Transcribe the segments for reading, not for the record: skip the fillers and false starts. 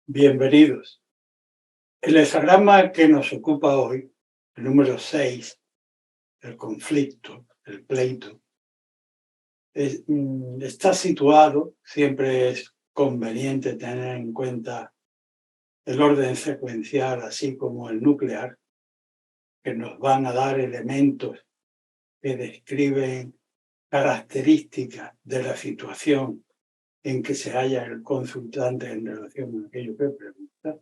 Bienvenidos. El hexagrama que nos ocupa hoy, el número 6, el conflicto, el pleito, está situado, siempre es conveniente tener en cuenta el orden secuencial, así como el nuclear, que nos van a dar elementos que describen características de la situación en que se halla el consultante en relación a aquello que pregunta.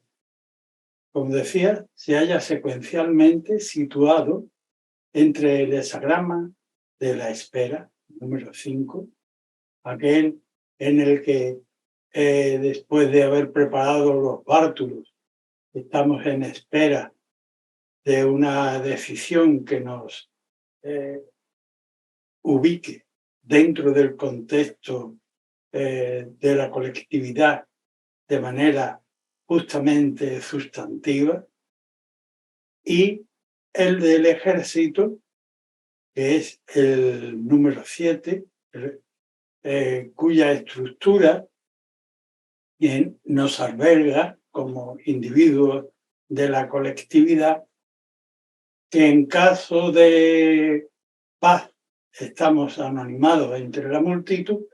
Como decía, se halla secuencialmente situado entre el hexagrama de la espera, número 5, aquel en el que después de haber preparado los bártulos, estamos en espera de una decisión que nos ubique dentro del contexto de la colectividad de manera justamente sustantiva, y el del ejército, que es el número 7, cuya estructura nos alberga como individuos de la colectividad, que en caso de paz estamos anonimados entre la multitud,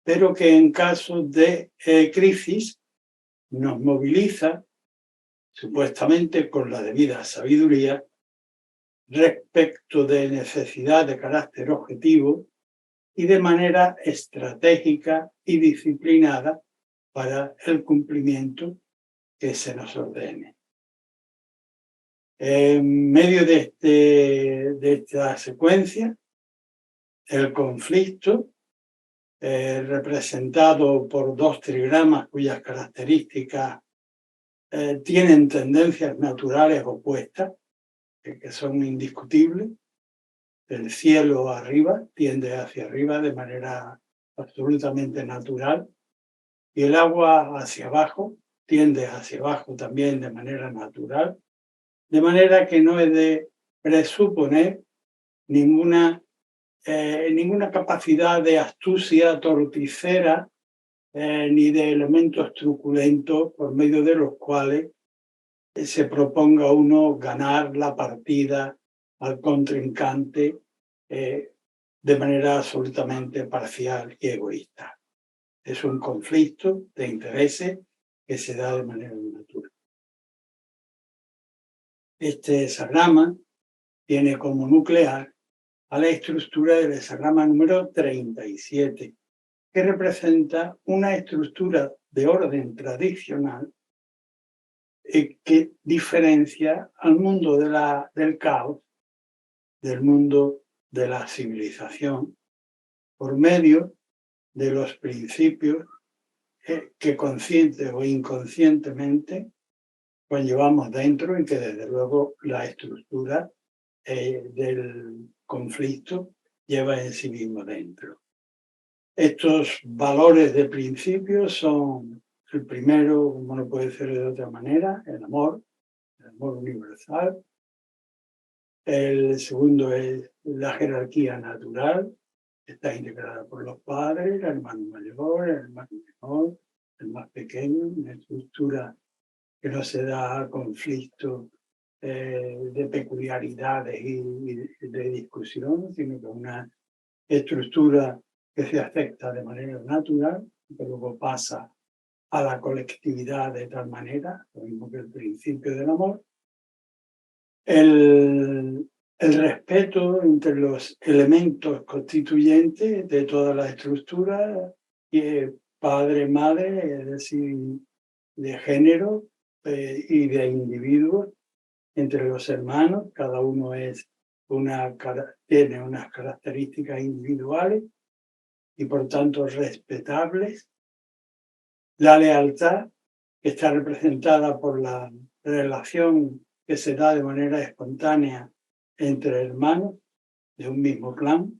pero que en caso de crisis nos moviliza, supuestamente con la debida sabiduría, respecto de necesidad de carácter objetivo y de manera estratégica y disciplinada para el cumplimiento que se nos ordene. En medio de esta secuencia, el conflicto, representado por dos trigramas cuyas características tienen tendencias naturales opuestas, que son indiscutibles. El cielo arriba tiende hacia arriba de manera absolutamente natural, y el agua hacia abajo tiende hacia abajo también de manera natural, de manera que no es de presuponer ninguna capacidad de astucia torticera ni de elementos truculentos por medio de los cuales se proponga uno ganar la partida al contrincante de manera absolutamente parcial y egoísta. Es un conflicto de intereses que se da de manera natural. Este hexagrama tiene como nuclear a la estructura del hexagrama número 37, que representa una estructura de orden tradicional que diferencia al mundo del caos del mundo de la civilización por medio de los principios que consciente o inconscientemente conllevamos dentro, y que desde luego la estructura del conflicto lleva en sí mismo dentro. Estos valores de principio son: el primero, como no puede ser de otra manera, el amor universal. El segundo es la jerarquía natural, que está integrada por los padres, el hermano mayor, el hermano menor, el más pequeño, una estructura que no se da a conflicto de peculiaridades y de discusión, sino que una estructura que se acepta de manera natural, que luego pasa a la colectividad de tal manera, lo mismo que el principio del amor. El respeto entre los elementos constituyentes de toda la estructura, padre, madre, es decir, de género y de individuos, entre los hermanos, cada uno tiene unas características individuales y por tanto respetables. La lealtad, que está representada por la relación que se da de manera espontánea entre hermanos de un mismo clan,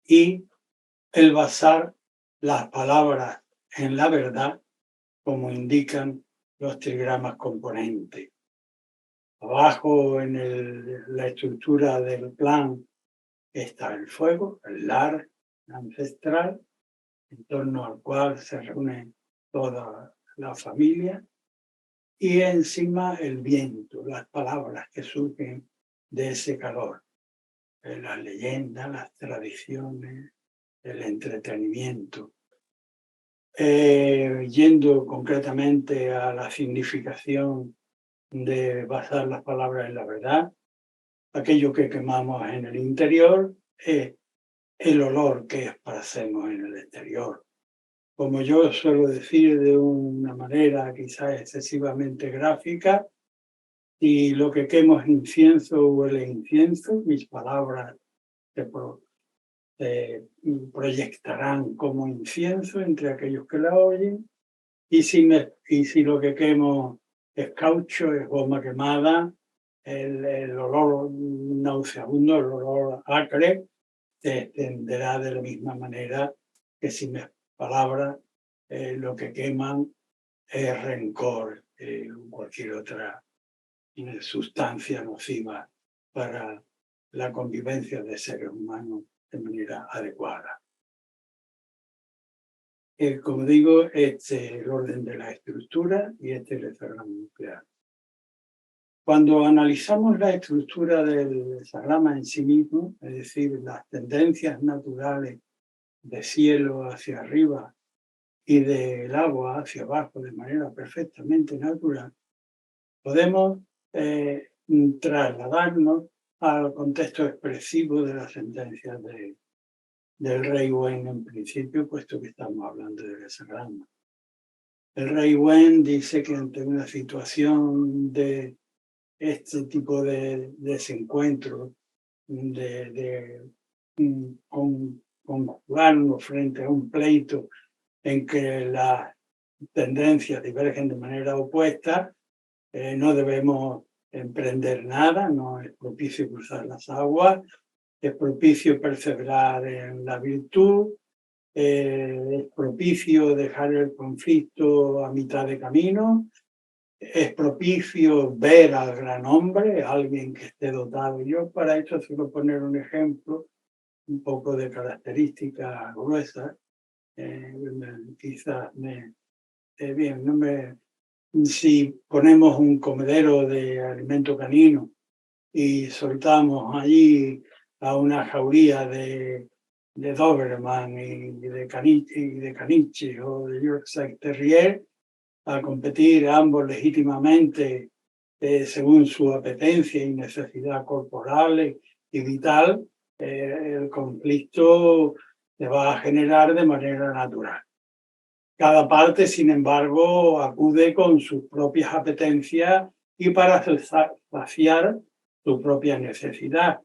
y el basar las palabras en la verdad, como indican los trigramas componentes. Abajo en la estructura del clan está el fuego, el lar ancestral, en torno al cual se reúnen toda la familia, y encima el viento, las palabras que surgen de ese calor, las leyendas, las tradiciones, el entretenimiento. Yendo concretamente a la significación de basar las palabras en la verdad, aquello que quemamos en el interior es el olor que esparcemos en el exterior. Como yo suelo decir de una manera quizás excesivamente gráfica, si lo que quemo es incienso, huele a incienso, mis palabras se proyectarán como incienso entre aquellos que la oyen, y si lo que quemo es caucho, es goma quemada, el olor nauseabundo, el olor acre, se extenderá de la misma manera que si mis palabras lo que queman es rencor, cualquier otra sustancia nociva para la convivencia de seres humanos de manera adecuada. Como digo, este es el orden de la estructura y este es el hexagrama nuclear. Cuando analizamos la estructura del hexagrama en sí mismo, es decir, las tendencias naturales de cielo hacia arriba y del agua hacia abajo de manera perfectamente natural, podemos trasladarnos al contexto expresivo de las sentencias del rey Wen en principio, puesto que estamos hablando del hexagrama. El rey Wen dice que ante una situación de este tipo de desencuentro, conjugarnos frente a un pleito en que las tendencias divergen de manera opuesta, no debemos emprender nada, no es propicio cruzar las aguas, es propicio perseverar en la virtud, es propicio dejar el conflicto a mitad de camino, es propicio ver al gran hombre, alguien que esté dotado. Yo para esto suelo poner un ejemplo, un poco de características gruesas, quizás bien, no me... Si ponemos un comedero de alimento canino y soltamos allí a una jauría de Doberman y de caniche o de Yorkshire Terrier a competir ambos legítimamente según su apetencia y necesidad corporal y vital, el conflicto se va a generar de manera natural. Cada parte, sin embargo, acude con sus propias apetencias y para saciar su propia necesidad,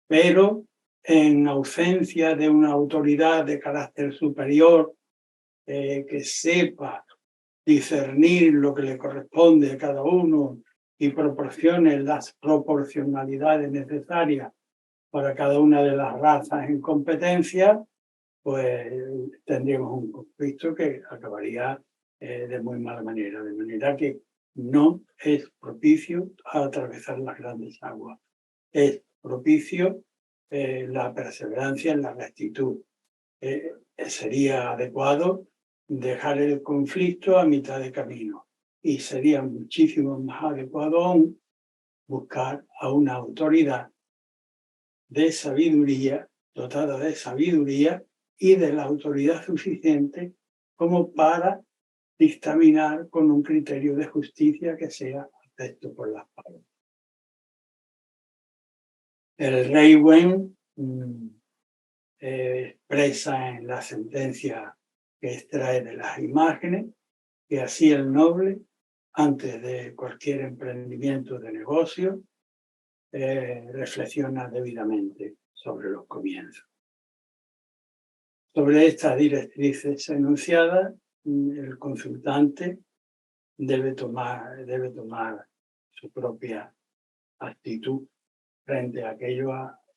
pero en ausencia de una autoridad de carácter superior que sepa discernir lo que le corresponde a cada uno y proporcione las proporcionalidades necesarias para cada una de las razas en competencia, pues tendríamos un conflicto que acabaría de muy mala manera, de manera que no es propicio atravesar las grandes aguas. Es propicio la perseverancia en la rectitud. Sería adecuado dejar el conflicto a mitad de camino y sería muchísimo más adecuado aún buscar a una autoridad de sabiduría, dotada de sabiduría y de la autoridad suficiente como para dictaminar con un criterio de justicia que sea acepto por las partes. El rey Wen expresa en la sentencia que extrae de las imágenes que así el noble, antes de cualquier emprendimiento de negocio, reflexiona debidamente sobre los comienzos. Sobre estas directrices enunciadas, el consultante debe tomar su propia actitud frente a aquello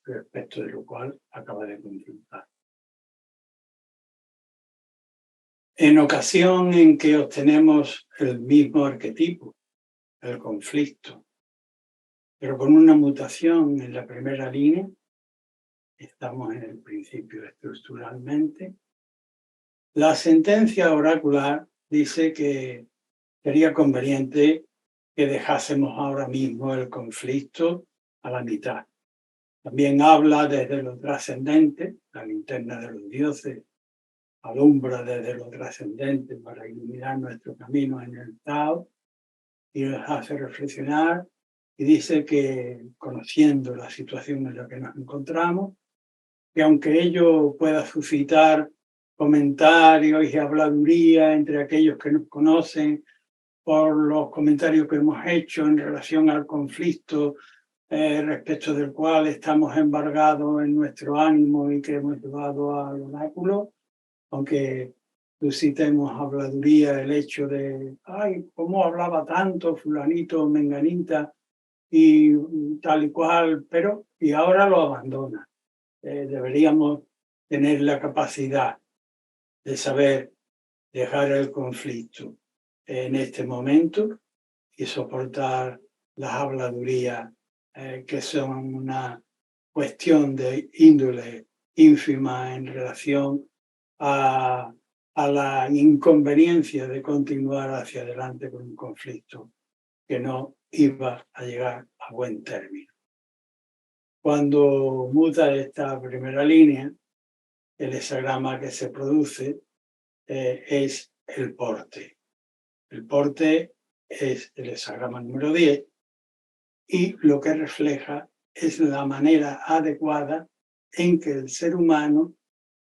respecto de lo cual acaba de consultar. En ocasión en que obtenemos el mismo arquetipo, el conflicto, pero con una mutación en la primera línea, estamos en el principio estructuralmente, la sentencia oracular dice que sería conveniente que dejásemos ahora mismo el conflicto a la mitad. También habla desde lo trascendente, la linterna de los dioses alumbra desde lo trascendente para iluminar nuestro camino en el Tao y nos hace reflexionar y dice que conociendo la situación en la que nos encontramos, que aunque ello pueda suscitar comentarios y habladuría entre aquellos que nos conocen por los comentarios que hemos hecho en relación al conflicto respecto del cual estamos embargados en nuestro ánimo y que hemos llevado al oráculo, aunque suscitemos habladuría el hecho de, ay, ¿cómo hablaba tanto fulanito, menganita y tal y cual? Pero, y ahora lo abandona. Deberíamos tener la capacidad de saber dejar el conflicto en este momento y soportar las habladurías que son una cuestión de índole ínfima en relación a la inconveniencia de continuar hacia adelante con un conflicto que no iba a llegar a buen término. Cuando muta esta primera línea, el hexagrama que se produce es el porte. El porte es el hexagrama número 10 y lo que refleja es la manera adecuada en que el ser humano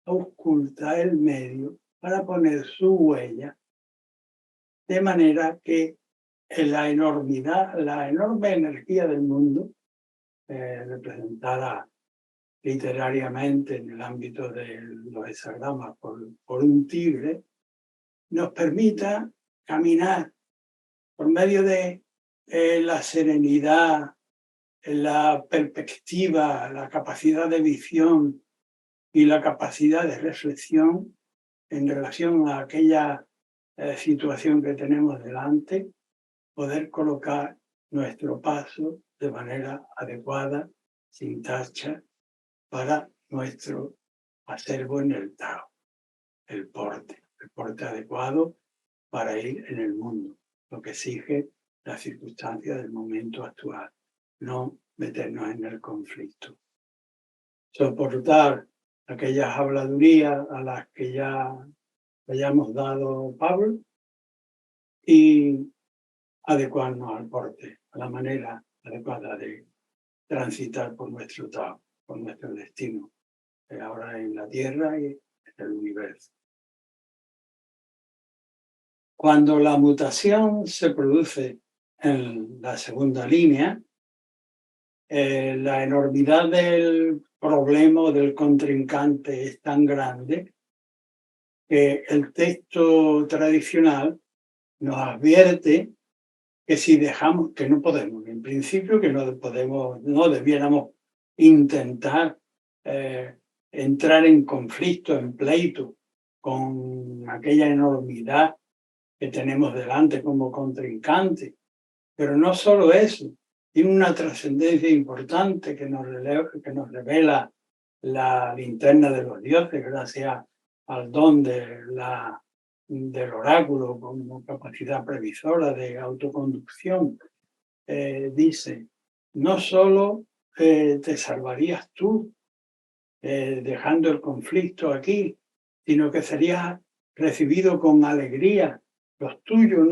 oculta el medio para poner su huella, de manera que la enormidad, la enorme energía del mundo, representada literariamente en el ámbito de los hexagramas por un tigre, nos permita caminar por medio de la serenidad, la perspectiva, la capacidad de visión y la capacidad de reflexión en relación a aquella situación que tenemos delante, poder colocar nuestro paso de manera adecuada, sin tacha, para nuestro acervo en el Tao, el porte adecuado para ir en el mundo, lo que exige las circunstancias del momento actual, no meternos en el conflicto. Soportar aquellas habladurías a las que ya hayamos dado Pablo y adecuarnos al porte, a la manera adecuada de transitar por nuestro Tao, por nuestro destino, ahora en la Tierra y en el universo. Cuando la mutación se produce en la segunda línea, la enormidad del problema o del contrincante es tan grande que el texto tradicional nos advierte que si dejamos, que no podemos, en principio que no podemos, no debiéramos intentar entrar en conflicto, en pleito con aquella enormidad que tenemos delante como contrincante. Pero no solo eso, tiene una trascendencia importante que nos revela la linterna de los dioses, gracias al don del oráculo como capacidad previsora de autoconducción. Dice, no solo te salvarías tú dejando el conflicto aquí, sino que serías recibido con alegría. Los tuyos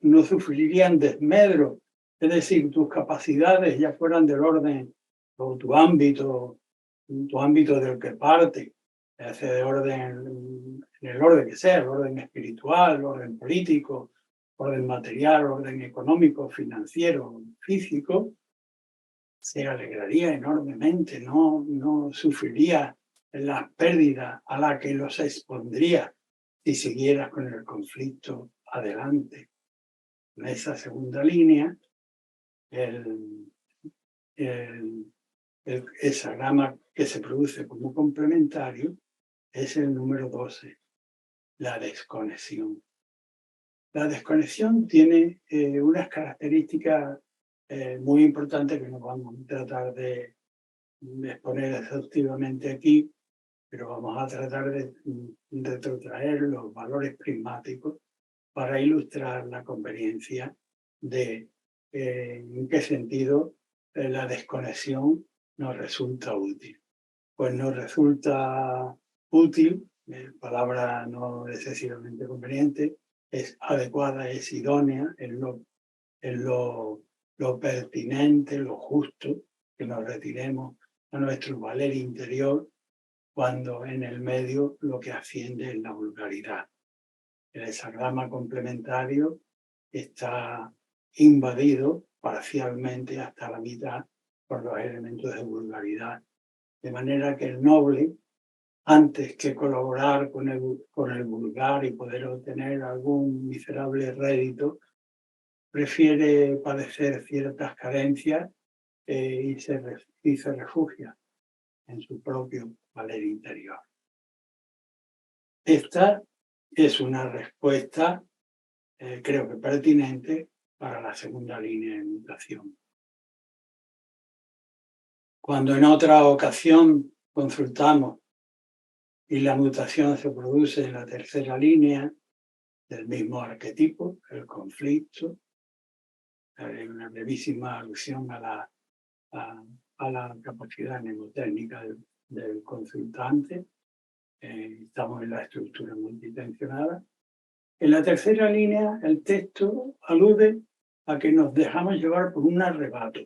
no sufrirían desmedro, es decir, tus capacidades ya fueran del orden o tu ámbito del que parte, de orden, en el orden que sea, el orden espiritual, el orden político, orden material, orden económico, financiero, físico, se alegraría enormemente, no sufriría las pérdidas a las que los expondría si siguieras con el conflicto adelante. En esa segunda línea, el hexagrama que se produce como complementario es el número 12, la desconexión. La desconexión tiene unas características muy importantes que no vamos a tratar de exponer exhaustivamente aquí, pero vamos a tratar de retrotraer los valores prismáticos para ilustrar la conveniencia de en qué sentido la desconexión nos resulta útil. Pues nos resulta útil, palabra no excesivamente conveniente, es adecuada, es idónea, es lo pertinente, lo justo, que nos retiremos a nuestro valer interior cuando en el medio lo que asciende es la vulgaridad. El hexagrama complementario está invadido parcialmente hasta la mitad por los elementos de vulgaridad, de manera que el noble, antes que colaborar con el vulgar y poder obtener algún miserable rédito, prefiere padecer ciertas carencias y se refugia en su propio valer interior. Esta es una respuesta, creo que pertinente, para la segunda línea de mutación. Cuando en otra ocasión consultamos y la mutación se produce en la tercera línea del mismo arquetipo, el conflicto, hay una brevísima alusión a la capacidad mnemotécnica del consultante. Estamos en la estructura multitensionada. En la tercera línea, el texto alude a que nos dejamos llevar por un arrebato.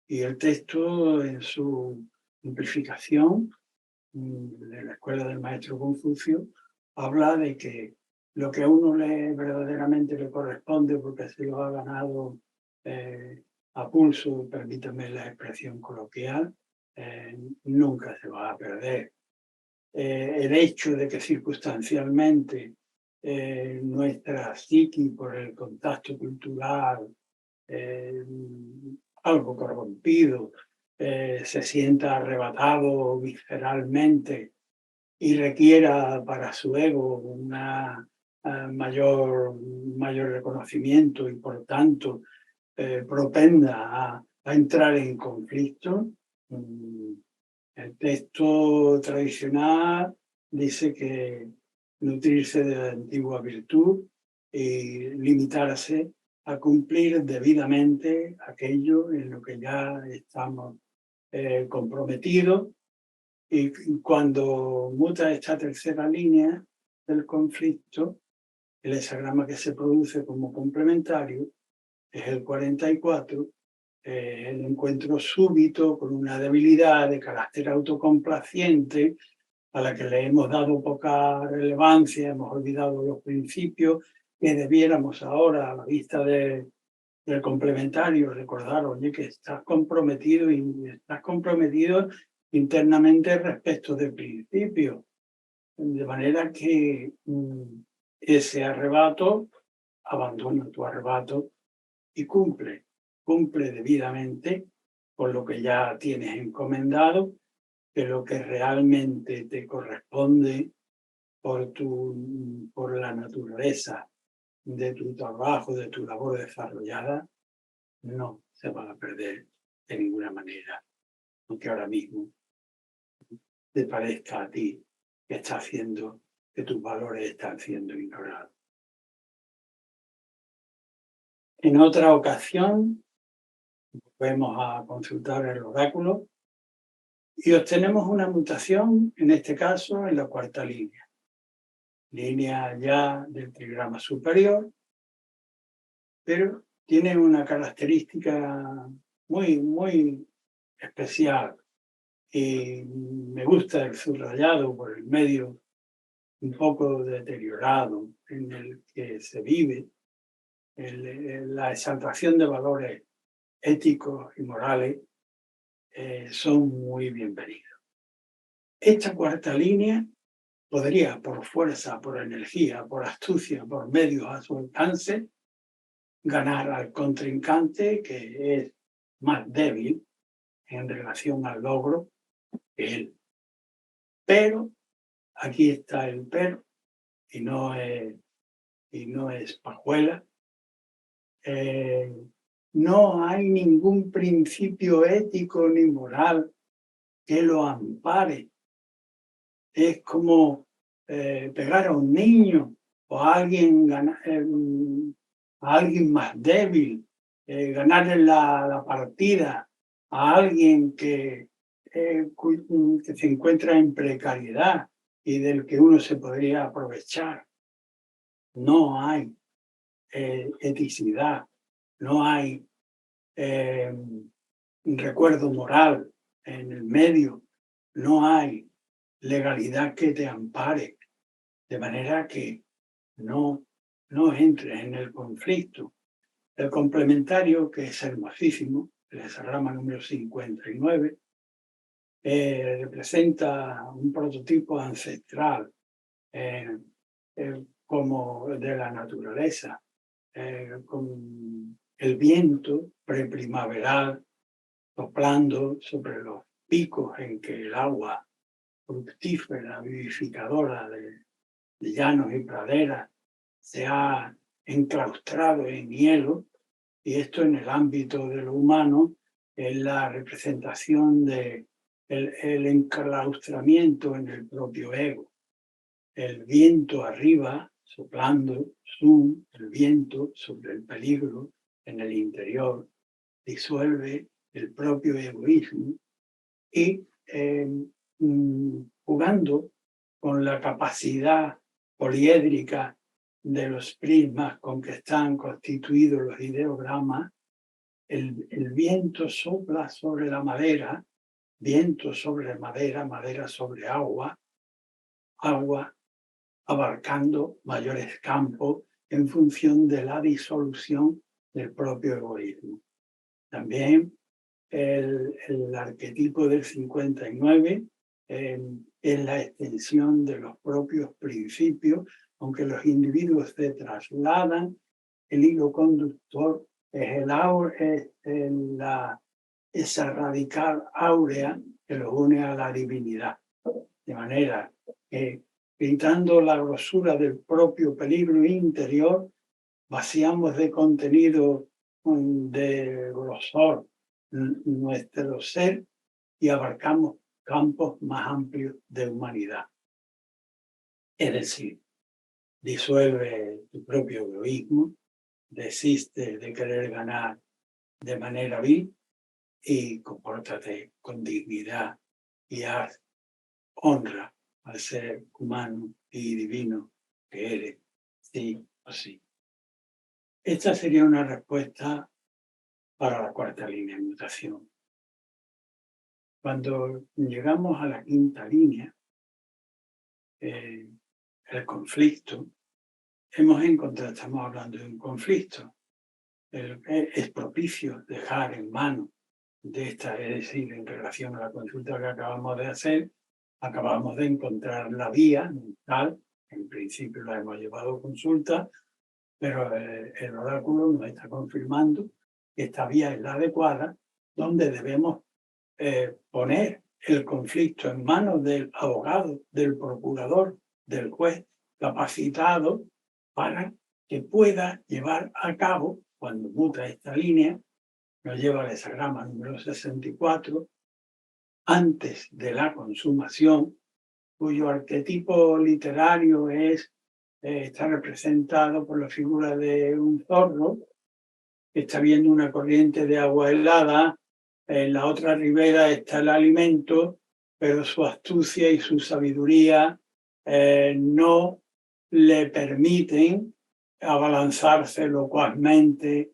Y el texto, en su simplificación de la escuela del maestro Confucio, habla de que lo que a uno verdaderamente le corresponde porque se lo ha ganado a pulso, permítame la expresión coloquial, nunca se va a perder. El hecho de que circunstancialmente nuestra psiqui, por el contacto cultural, algo corrompido, se sienta arrebatado visceralmente y requiera para su ego una mayor reconocimiento y por tanto propenda a entrar en conflicto. El texto tradicional dice que nutrirse de la antigua virtud y limitarse a cumplir debidamente aquello en lo que ya estamos comprometidos. Y cuando muta esta tercera línea del conflicto, el hexagrama que se produce como complementario es el 44, el encuentro súbito con una debilidad de carácter autocomplaciente a la que le hemos dado poca relevancia, hemos olvidado los principios que debiéramos ahora, a la vista del complementario, recordar, oye, que estás comprometido internamente respecto del principio. De manera que ese arrebato, abandona tu arrebato y cumple debidamente con lo que ya tienes encomendado, que lo que realmente te corresponde por la naturaleza de tu trabajo, de tu labor desarrollada, no se va a perder de ninguna manera, aunque ahora mismo te parezca a ti que tus valores están siendo ignorados. En otra ocasión, volvemos a consultar el oráculo y obtenemos una mutación, en este caso, en la cuarta línea ya del trigrama superior, pero tiene una característica muy especial. Y me gusta el subrayado por el medio un poco deteriorado en el que se vive, la exaltación de valores éticos y morales son muy bienvenidos. Esta cuarta línea podría, por fuerza, por energía, por astucia, por medios a su alcance, ganar al contrincante que es más débil en relación al logro que él. Pero, aquí está el pero, y no es pajuela, no hay ningún principio ético ni moral que lo ampare. Es como pegar a un niño o a alguien, a alguien más débil, ganarle la partida a alguien que se encuentra en precariedad y del que uno se podría aprovechar. No hay eticidad, no hay recuerdo moral en el medio, no hay legalidad que te ampare, de manera que no entres en el conflicto. El complementario, que es hermosísimo, el hexagrama número 59, representa un prototipo ancestral como de la naturaleza, con el viento preprimaveral soplando sobre los picos en que el agua fructífera, vivificadora de llanos y praderas se ha enclaustrado en hielo, y esto en el ámbito de lo humano es la representación de el enclaustramiento en el propio ego. El viento arriba, soplando, el viento sobre el peligro en el interior, disuelve el propio egoísmo y jugando con la capacidad poliédrica de los prismas con que están constituidos los ideogramas, el viento sopla sobre la madera, viento sobre madera, madera sobre agua, agua abarcando mayores campos en función de la disolución del propio egoísmo. También el arquetipo del 59 es la extensión de los propios principios, aunque los individuos se trasladan, el hilo conductor es esa radical áurea que los une a la divinidad. De manera que, gritando la grosura del propio peligro interior, vaciamos de contenido, de grosor, nuestro ser y abarcamos campos más amplios de humanidad. Es decir, disuelve tu propio egoísmo, desiste de querer ganar de manera vil y compórtate con dignidad y haz honra al ser humano y divino que eres, sí o sí. Esta sería una respuesta para la cuarta línea de mutación. Cuando llegamos a la quinta línea, el conflicto, estamos hablando de un conflicto. Es propicio dejar en mano de esta, es decir, en relación a la consulta que acabamos de hacer, acabamos de encontrar la vía tal, en principio la hemos llevado a consulta, pero el oráculo nos está confirmando que esta vía es la adecuada, donde debemos poner el conflicto en manos del abogado, del procurador, del juez capacitado para que pueda llevar a cabo, cuando muta esta línea, nos lleva al hexagrama número 64, antes de la consumación, cuyo arquetipo literario está representado por la figura de un zorro que está viendo una corriente de agua helada. En la otra ribera está el alimento, pero su astucia y su sabiduría no le permiten abalanzarse locuazmente,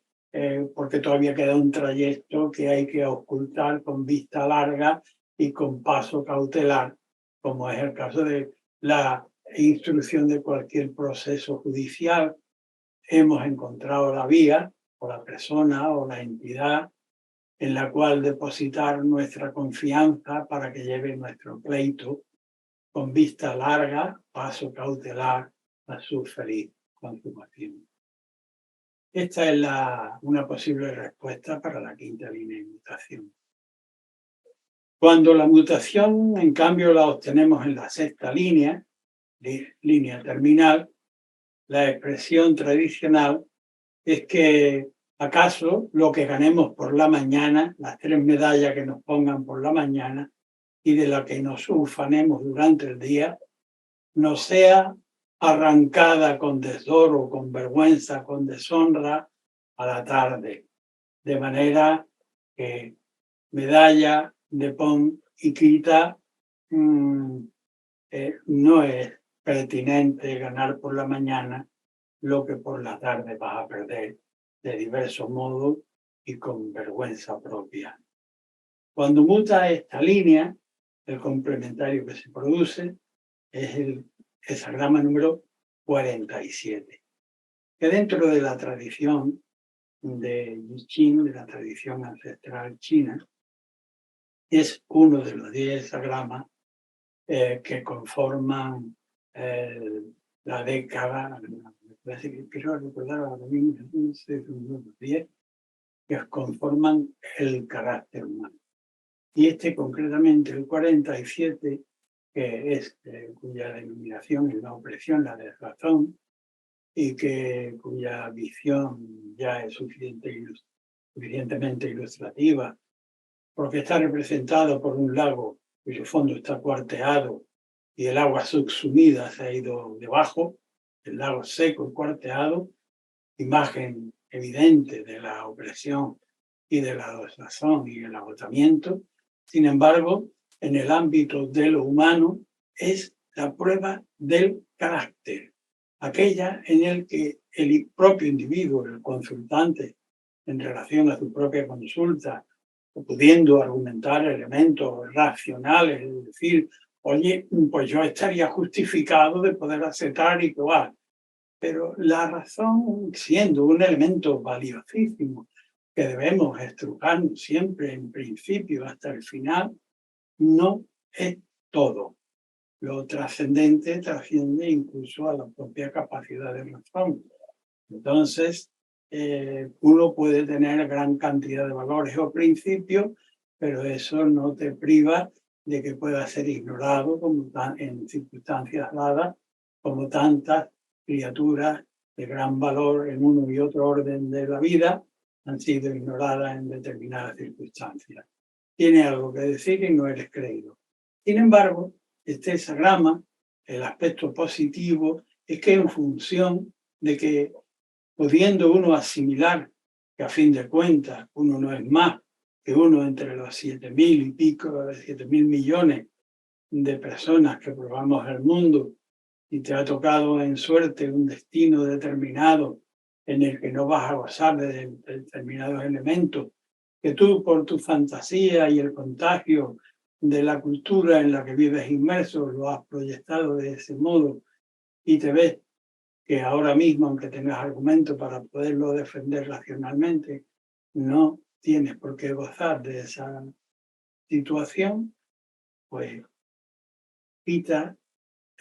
porque todavía queda un trayecto que hay que ocultar con vista larga y con paso cautelar, como es el caso de la instrucción de cualquier proceso judicial. Hemos encontrado la vía, o la persona, o la entidad en la cual depositar nuestra confianza para que lleve nuestro pleito con vista larga, paso cautelar a su feliz consumación. Esta es una posible respuesta para la quinta línea de mutación. Cuando la mutación, en cambio, la obtenemos en la sexta línea terminal, la expresión tradicional es que acaso lo que ganemos por la mañana, las 3 medallas que nos pongan por la mañana y de la que nos ufanemos durante el día, no sea arrancada con desdoro, con vergüenza, con deshonra a la tarde. De manera que medalla de pon y quita, no es pertinente ganar por la mañana lo que por la tarde vas a perder de diversos modos y con vergüenza propia. Cuando muta esta línea, el complementario que se produce es el hexagrama número 47, que dentro de la tradición de I Ching, de la tradición ancestral china, es uno de los 10 hexagramas que conforman la década, quiero recordar ahora mismo, 10, que conforman el carácter humano. Y este concretamente, el 47, que es cuya denominación es la opresión, la desrazón, y cuya visión ya es suficientemente ilustrativa, porque está representado por un lago cuyo fondo está cuarteado y el agua subsumida se ha ido debajo, el lago seco y cuarteado, imagen evidente de la opresión y de la desazón y el agotamiento. Sin embargo, en el ámbito de lo humano es la prueba del carácter, aquella en el que el propio individuo, el consultante, en relación a su propia consulta, pudiendo argumentar elementos racionales, es decir, oye, pues yo estaría justificado de poder aceptar y probar. Pero la razón, siendo un elemento valiosísimo que debemos estrujarnos siempre en principio hasta el final, no es todo. Lo trascendente trasciende incluso a la propia capacidad de razón. Entonces, uno puede tener gran cantidad de valores o principios, pero eso no te priva de que pueda ser ignorado como en circunstancias dadas, como tantas criaturas de gran valor en uno y otro orden de la vida han sido ignoradas en determinadas circunstancias. Tiene algo que decir y no eres creído. Sin embargo, este hexagrama, el aspecto positivo es que en función de que pudiendo uno asimilar que a fin de cuentas uno no es más que uno entre los 7.000 y pico, 7.000 millones de personas que probamos el mundo y te ha tocado en suerte un destino determinado en el que no vas a gozar de determinados elementos, que tú por tu fantasía y el contagio de la cultura en la que vives inmerso lo has proyectado de ese modo y te ves que ahora mismo, aunque tengas argumentos para poderlo defender racionalmente, no tienes por qué gozar de esa situación, pues quita,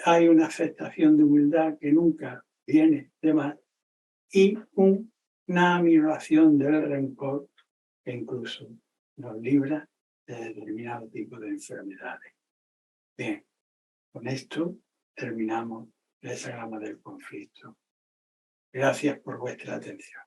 hay una aceptación de humildad que nunca viene de más y una aminoración del rencor que incluso nos libra de determinado tipo de enfermedades. Bien, con esto terminamos el hexagrama del conflicto. Gracias por vuestra atención.